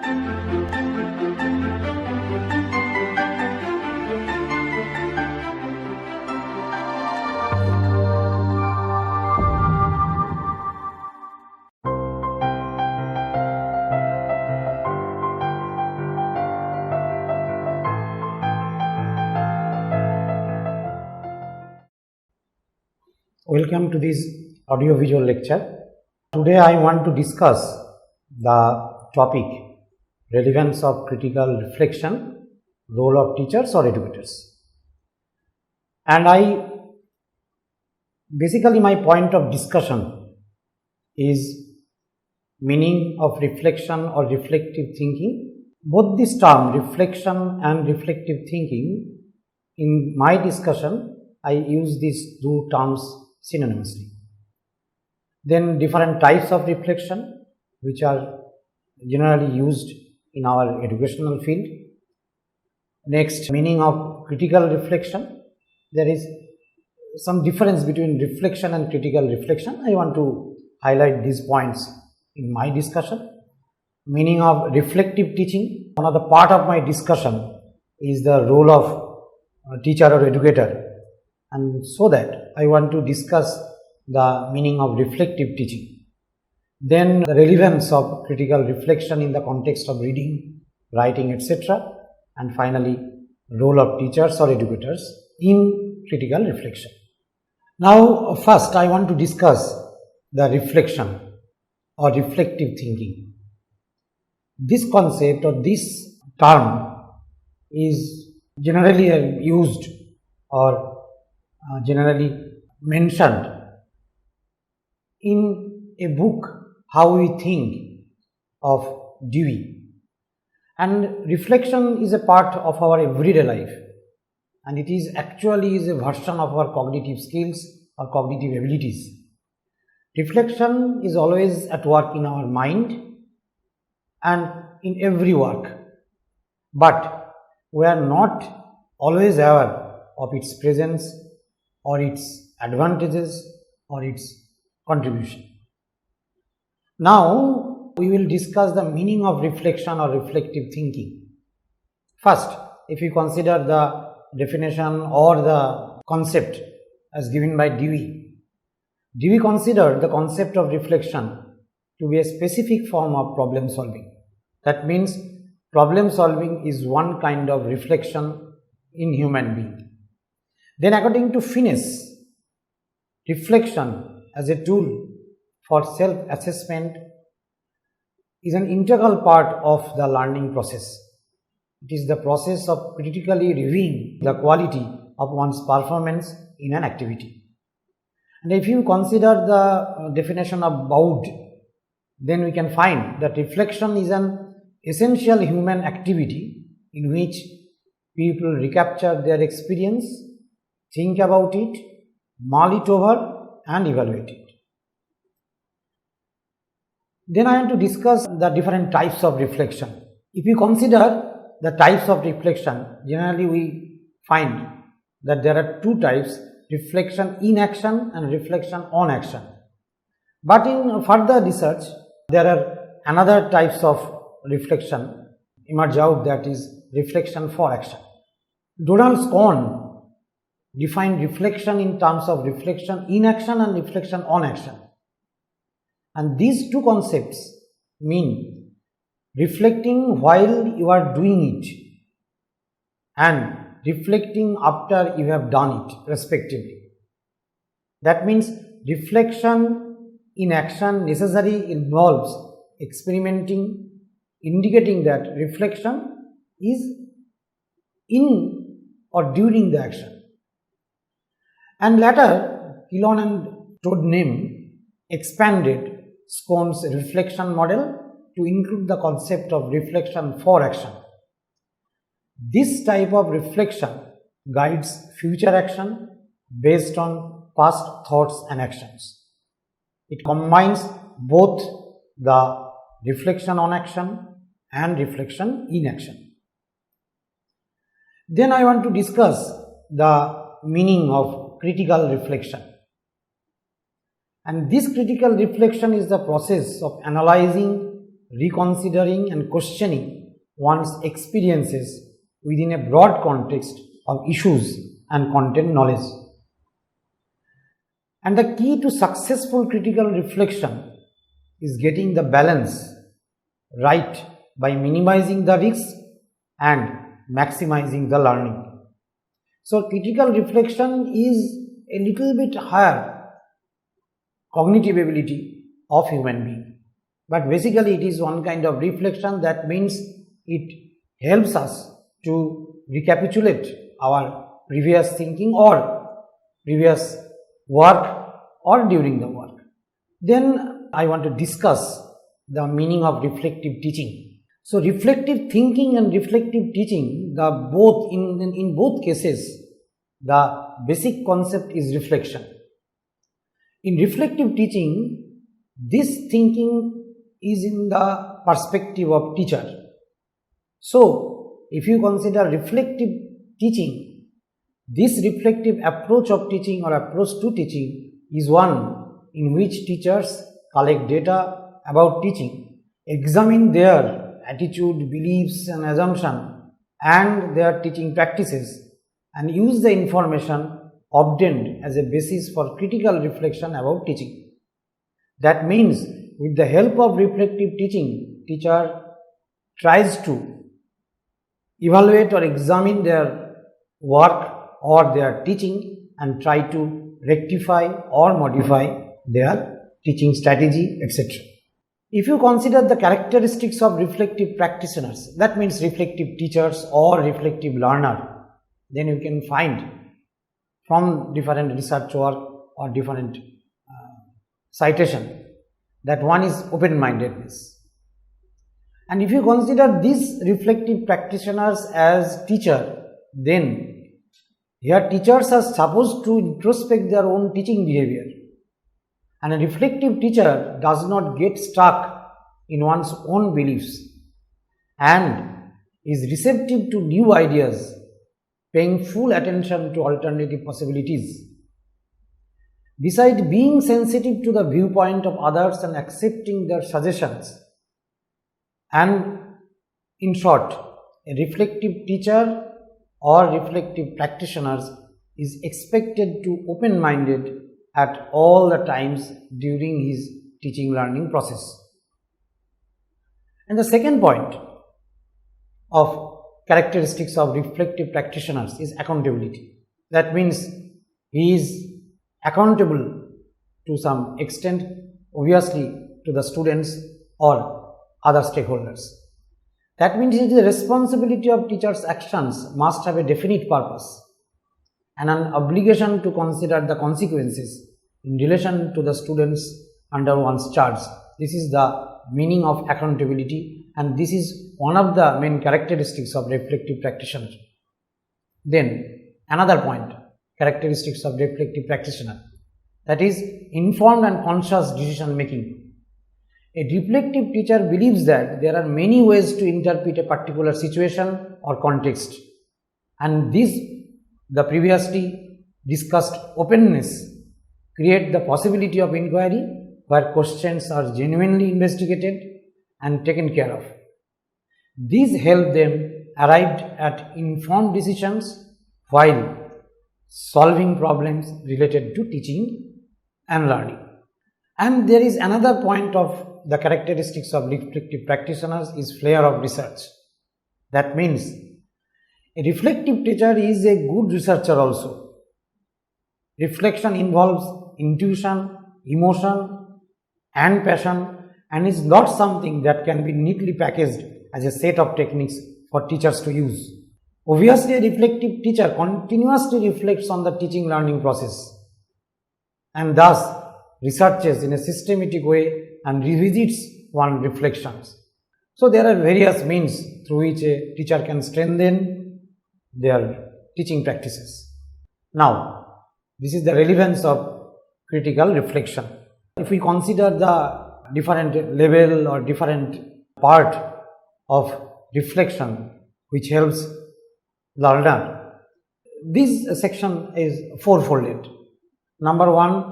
Welcome to this audio-visual lecture. Today I want to discuss the topic relevance of critical reflection, role of teachers or educators. And basically my point of discussion is meaning of reflection or reflective thinking. Both this term, reflection and reflective thinking, in my discussion I use these two terms synonymously. Then different types of reflection which are generally used in our educational field. Next, meaning of critical reflection. There is some difference between reflection and critical reflection. I want to highlight these points in my discussion. Meaning of reflective teaching. Another part of my discussion is the role of teacher or educator. And so that I want to discuss the meaning of reflective teaching. Then the relevance of critical reflection in the context of reading, writing, etc. And finally, role of teachers or educators in critical reflection. Now, first I want to discuss the reflection or reflective thinking. This concept or this term is generally used or generally mentioned in a book, How We Think, of Dewey. And reflection is a part of our everyday life, and it is actually a version of our cognitive skills or cognitive abilities. Reflection is always at work in our mind and in every work, but we are not always aware of its presence or its advantages or its contribution. Now we will discuss the meaning of reflection or reflective thinking. First, if you consider the definition or the concept as given by Dewey, Dewey considered the concept of reflection to be a specific form of problem solving. That means problem solving is one kind of reflection in human being. Then according to Finesse, reflection as a tool for self-assessment is an integral part of the learning process. It is the process of critically reviewing the quality of one's performance in an activity. And if you consider the definition of Baud, then we can find that reflection is an essential human activity in which people recapture their experience, think about it, mull it over and evaluate it. Then I want to discuss the different types of reflection. If you consider the types of reflection, generally we find that there are two types, reflection in action and reflection on action. But in further research, there are another types of reflection emerge out, that is reflection for action. Donald Cohn defined reflection in terms of reflection in action and reflection on action. And these two concepts mean reflecting while you are doing it and reflecting after you have done it, respectively. That means reflection in action necessarily involves experimenting, indicating that reflection is in or during the action. And later, Kilon and Todnem expanded Cohn's reflection model to include the concept of reflection for action. This type of reflection guides future action based on past thoughts and actions. It combines both the reflection on action and reflection in action. Then I want to discuss the meaning of critical reflection. And this critical reflection is the process of analyzing reconsidering and questioning one's experiences within a broad context of issues and content knowledge. And the key to successful critical reflection is getting the balance right by minimizing the risks and maximizing the learning. So critical reflection is a little bit higher cognitive ability of human being. But basically it is one kind of reflection, that means it helps us to recapitulate our previous thinking or previous work or during the work. Then I want to discuss the meaning of reflective teaching. So reflective thinking and reflective teaching, in both cases, the basic concept is reflection. In reflective teaching, this thinking is in the perspective of teacher. So if you consider reflective teaching, this reflective approach of teaching or approach to teaching is one in which teachers collect data about teaching, examine their attitude, beliefs and assumption and their teaching practices, and use the information obtained as a basis for critical reflection about teaching. That means with the help of reflective teaching, teacher tries to evaluate or examine their work or their teaching and try to rectify or modify their teaching strategy, etc. If you consider the characteristics of reflective practitioners, that means reflective teachers or reflective learner, then you can find from different research work or different citation that one is open-mindedness. And if you consider these reflective practitioners as teacher, then here teachers are supposed to introspect their own teaching behavior. And a reflective teacher does not get stuck in one's own beliefs and is receptive to new ideas, paying full attention to alternative possibilities. Besides being sensitive to the viewpoint of others and accepting their suggestions, and in short, a reflective teacher or reflective practitioners is expected to open-minded at all the times during his teaching learning process. And the second point of characteristics of reflective practitioners is accountability. That means he is accountable to some extent, obviously to the students or other stakeholders. That means it is the responsibility of teachers' actions must have a definite purpose and an obligation to consider the consequences in relation to the students under one's charge. This is the meaning of accountability, and this is one of the main characteristics of reflective practitioner. Then another point, characteristics of reflective practitioner, that is informed and conscious decision making. A reflective teacher believes that there are many ways to interpret a particular situation or context, and this, the previously discussed openness, create the possibility of inquiry where questions are genuinely investigated and taken care of. These help them arrive at informed decisions while solving problems related to teaching and learning. And there is another point of the characteristics of reflective practitioners is flair of research. That means a reflective teacher is a good researcher also. Reflection involves intuition, emotion and passion, and is not something that can be neatly packaged as a set of techniques for teachers to use. Obviously, a reflective teacher continuously reflects on the teaching learning process and thus researches in a systematic way and revisits one's reflections. So there are various means through which a teacher can strengthen their teaching practices. Now, this is the relevance of critical reflection. If we consider the different level or different part of reflection which helps learner, this section is fourfolded. Number one,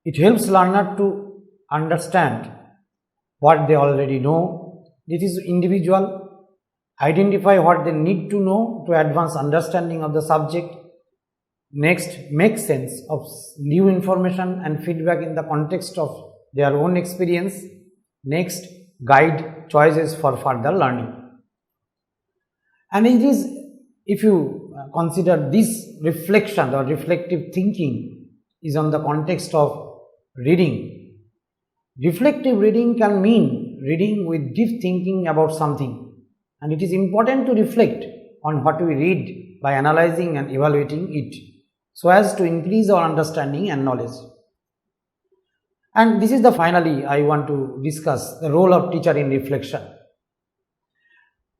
it helps learner to understand what they already know. This is individual. Identify what they need to know to advance understanding of the subject. Next, make sense of new information and feedback in the context of their own experience. Next, guide choices for further learning. And it is, if you consider this reflection or reflective thinking is on the context of reading. Reflective reading can mean reading with deep thinking about something. And it is important to reflect on what we read by analyzing and evaluating it so as to increase our understanding and knowledge. And this is the finally I want to discuss the role of teacher in reflection.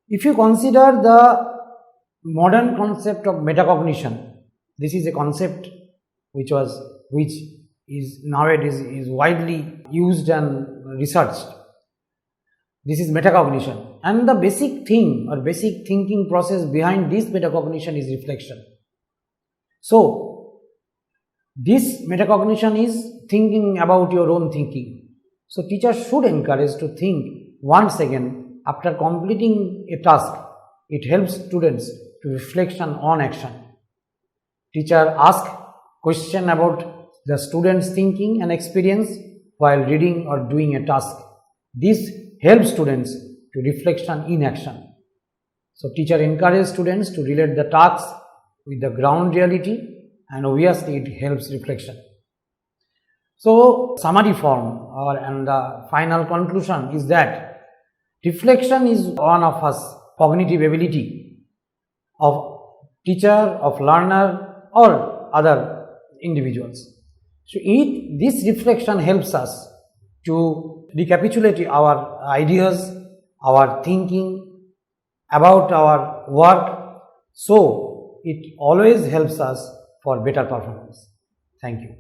If you consider the modern concept of metacognition, this is a concept which is nowadays is widely used and researched. This is metacognition, and the basic thing or basic thinking process behind this metacognition is reflection. So, this metacognition is thinking about your own thinking. So, teachers should encourage to think once again after completing a task. It helps students to reflection on action. Teacher ask question about the students' thinking and experience while reading or doing a task. This helps students to reflection in action. So, teacher encourages students to relate the tasks with the ground reality, and obviously it helps reflection. So, summary form and the final conclusion is that reflection is one of us cognitive ability of teacher, of learner or other individuals. So, this reflection helps us to recapitulate our ideas, our thinking about our work. So, it always helps us for better performance. Thank you.